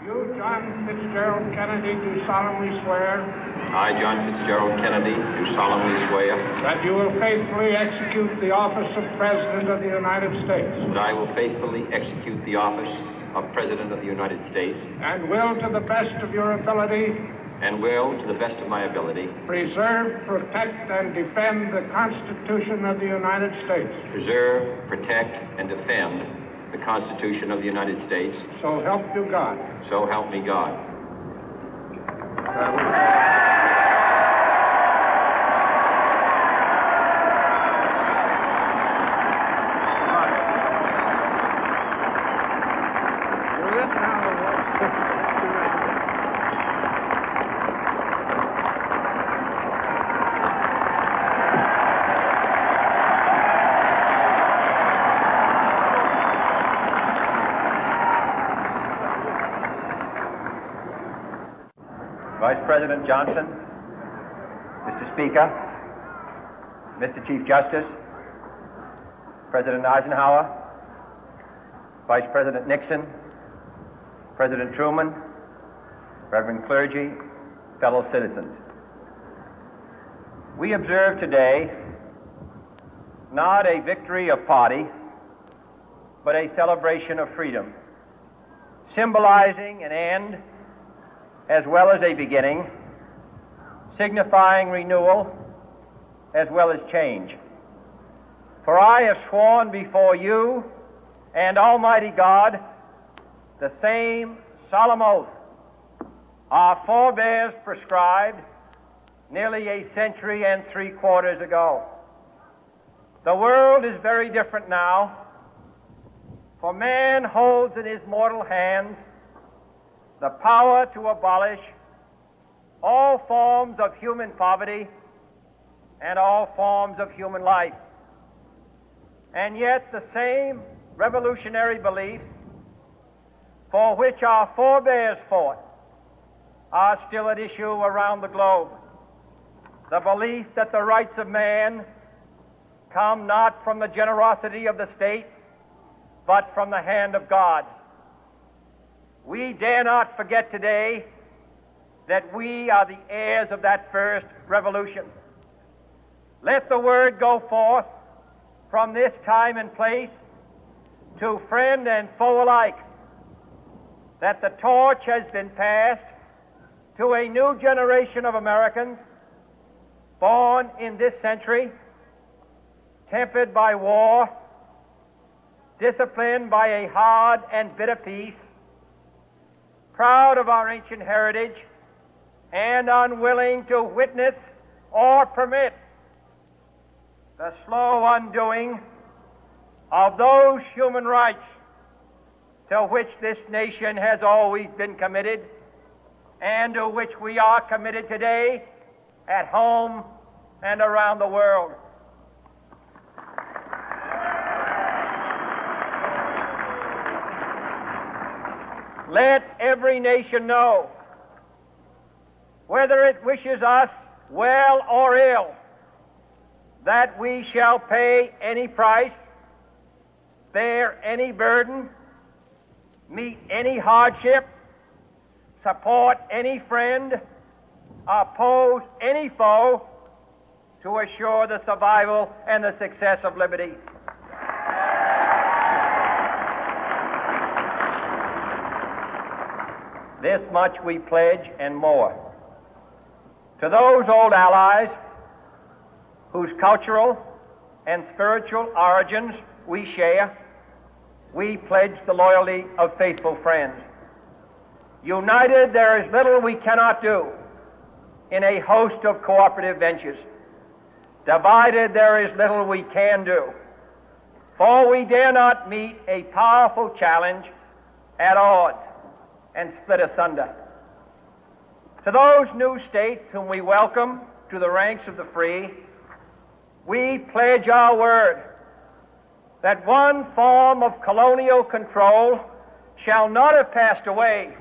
You, John Fitzgerald Kennedy, do solemnly swear. I, John Fitzgerald Kennedy, do solemnly swear. That you will faithfully execute the office of President of the United States. That I will faithfully execute the office of President of the United States. And will, to the best of your ability. And will, to the best of my ability. Preserve, protect, and defend the Constitution of the United States. Preserve, protect, and defend the Constitution of the United States. So help you God. So help me God. Vice President Johnson, Mr. Speaker, Mr. Chief Justice, President Eisenhower, Vice President Nixon, President Truman, Reverend clergy, fellow citizens. We observe today not a victory of party, but a celebration of freedom, symbolizing an end as well as a beginning, signifying renewal as well as change. For I have sworn before you and Almighty God the same solemn oath our forebears prescribed nearly a century and 3/4 ago. The world is very different now, for man holds in his mortal hands the power to abolish all forms of human poverty and all forms of human life. And yet the same revolutionary beliefs for which our forebears fought are still at issue around the globe. The belief that the rights of man come not from the generosity of the state, but from the hand of God. We dare not forget today that we are the heirs of that first revolution. Let the word go forth from this time and place to friend and foe alike that the torch has been passed to a new generation of Americans born in this century, tempered by war, disciplined by a hard and bitter peace, proud of our ancient heritage, and unwilling to witness or permit the slow undoing of those human rights to which this nation has always been committed and to which we are committed today at home and around the world. Let every nation know, whether it wishes us well or ill, that we shall pay any price, bear any burden, meet any hardship, support any friend, oppose any foe to assure the survival and the success of liberty. This much we pledge and more. To those old allies whose cultural and spiritual origins we share, we pledge the loyalty of faithful friends. United, there is little we cannot do in a host of cooperative ventures. Divided, there is little we can do, for we dare not meet a powerful challenge at odds and split asunder. To those new states whom we welcome to the ranks of the free, we pledge our word that one form of colonial control shall not have passed away,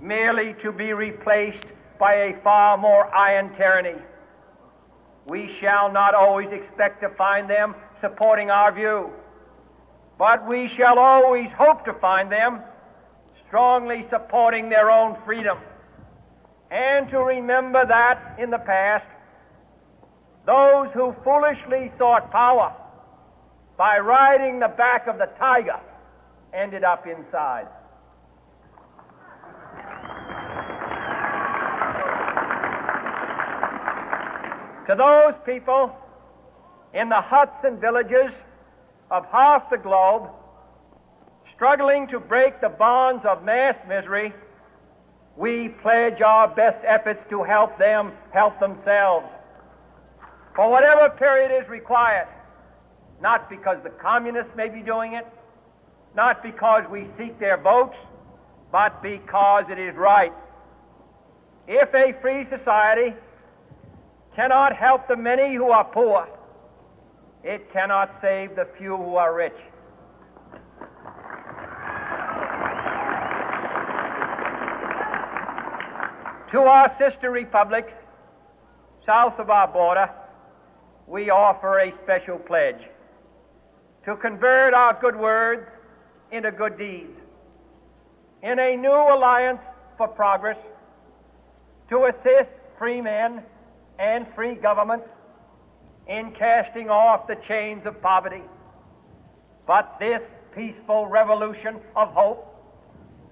merely to be replaced by a far more iron tyranny. We shall not always expect to find them supporting our view, but we shall always hope to find them strongly supporting their own freedom, and to remember that in the past, those who foolishly sought power by riding the back of the tiger ended up inside. To those people in the huts and villages of half the globe struggling to break the bonds of mass misery, we pledge our best efforts to help them help themselves for whatever period is required, not because the communists may be doing it, not because we seek their votes, but because it is right. If a free society cannot help the many who are poor, it cannot save the few who are rich. To our sister republics south of our border, we offer a special pledge to convert our good words into good deeds, in a new alliance for progress, to assist free men and free governments in casting off the chains of poverty. But this peaceful revolution of hope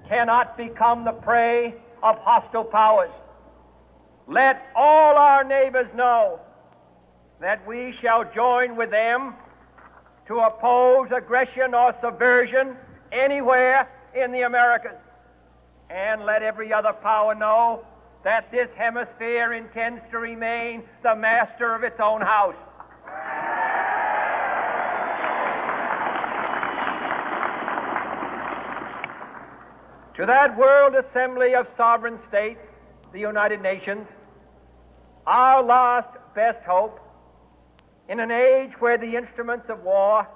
cannot become the prey of hostile powers. Let all our neighbors know that we shall join with them to oppose aggression or subversion anywhere in the Americas. And let every other power know that this hemisphere intends to remain the master of its own house. To that World Assembly of Sovereign States, the United Nations, our last best hope, in an age where the instruments of war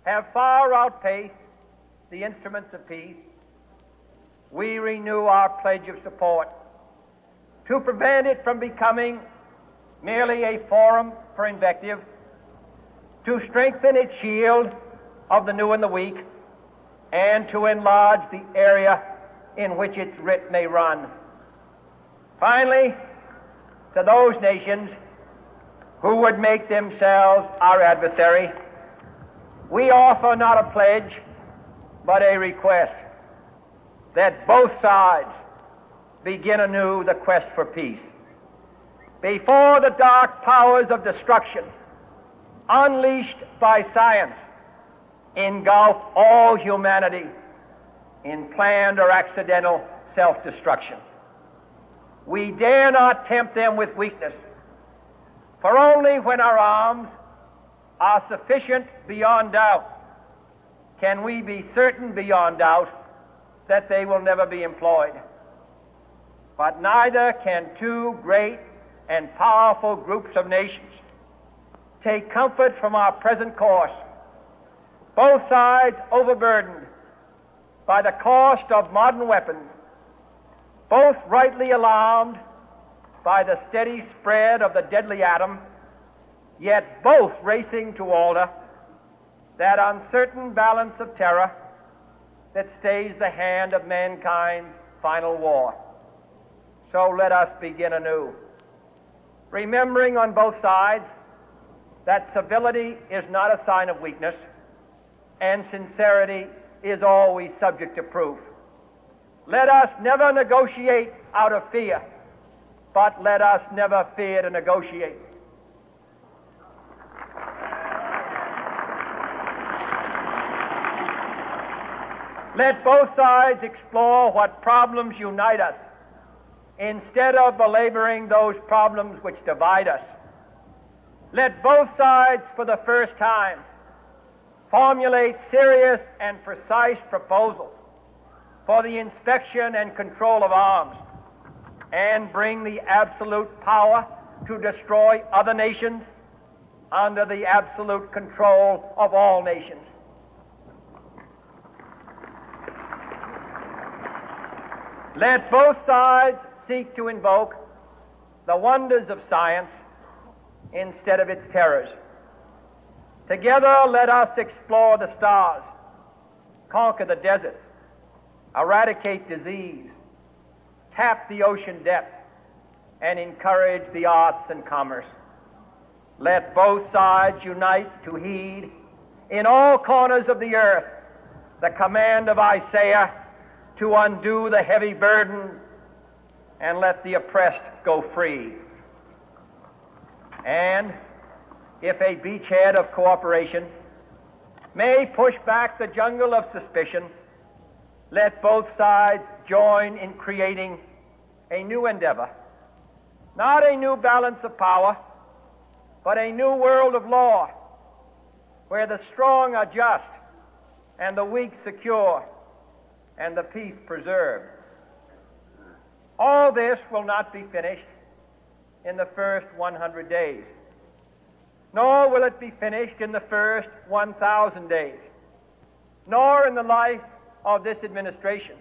have far outpaced the instruments of peace, we renew our pledge of support to prevent it from becoming merely a forum for invective, to strengthen its shield of the new and the weak, and to enlarge the area in which its writ may run. Finally, to those nations who would make themselves our adversary, we offer not a pledge, but a request that both sides begin anew the quest for peace. Before the dark powers of destruction, unleashed by science, engulf all humanity in planned or accidental self-destruction, we dare not tempt them with weakness, for only when our arms are sufficient beyond doubt can we be certain beyond doubt that they will never be employed. But neither can two great and powerful groups of nations take comfort from our present course, both sides overburdened by the cost of modern weapons, both rightly alarmed by the steady spread of the deadly atom, yet both racing to alter that uncertain balance of terror that stays the hand of mankind's final war. So let us begin anew, remembering on both sides that civility is not a sign of weakness, and sincerity is always subject to proof. Let us never negotiate out of fear, but let us never fear to negotiate. Let both sides explore what problems unite us, instead of belaboring those problems which divide us. Let both sides, for the first time, formulate serious and precise proposals for the inspection and control of arms, and bring the absolute power to destroy other nations under the absolute control of all nations. Let both sides seek to invoke the wonders of science instead of its terrors. Together, let us explore the stars, conquer the deserts, eradicate disease, tap the ocean depth, and encourage the arts and commerce. Let both sides unite to heed in all corners of the earth the command of Isaiah to undo the heavy burden and let the oppressed go free. And if a beachhead of cooperation may push back the jungle of suspicion, let both sides join in creating a new endeavor, not a new balance of power, but a new world of law, where the strong are just and the weak secure and the peace preserved. All this will not be finished in the first 100 days, nor will it be finished in the first 1,000 days, nor in the life of this administration,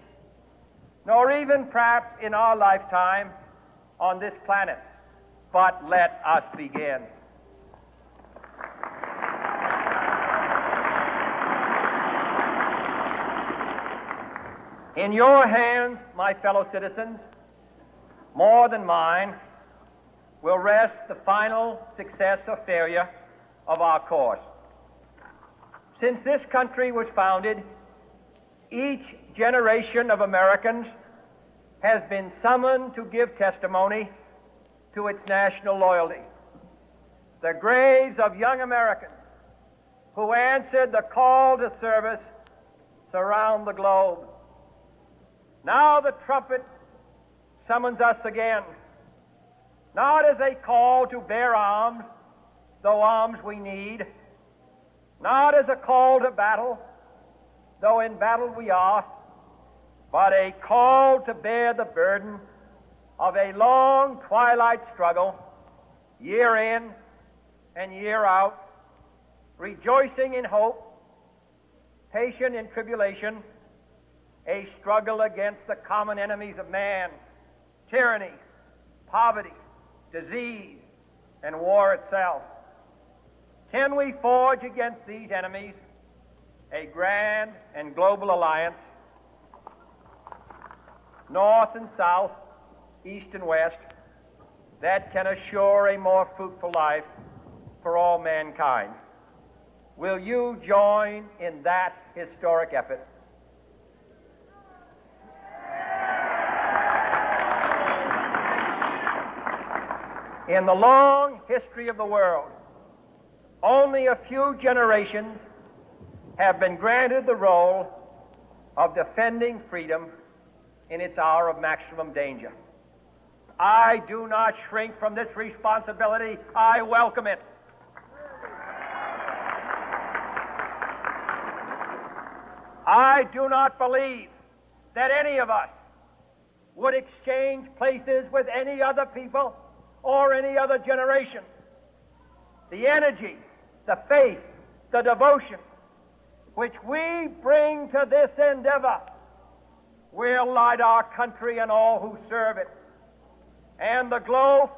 nor even perhaps in our lifetime on this planet. But let us begin. In your hands, my fellow citizens, more than mine, will rest the final success or failure of our course. Since this country was founded, each generation of Americans has been summoned to give testimony to its national loyalty. The graves of young Americans who answered the call to service surround the globe. Now the trumpet summons us again, not as a call to bear arms, though arms we need, not as a call to battle, though in battle we are, but a call to bear the burden of a long twilight struggle, year in and year out, rejoicing in hope, patient in tribulation, a struggle against the common enemies of man, tyranny, poverty, disease, and war itself. Can we forge against these enemies a grand and global alliance, north and south, east and west, that can assure a more fruitful life for all mankind? Will you join in that historic effort? In the long history of the world, only a few generations have been granted the role of defending freedom in its hour of maximum danger. I do not shrink from this responsibility. I welcome it. I do not believe that any of us would exchange places with any other people or any other generation. The energy, the faith, the devotion which we bring to this endeavor will light our country and all who serve it, and the glow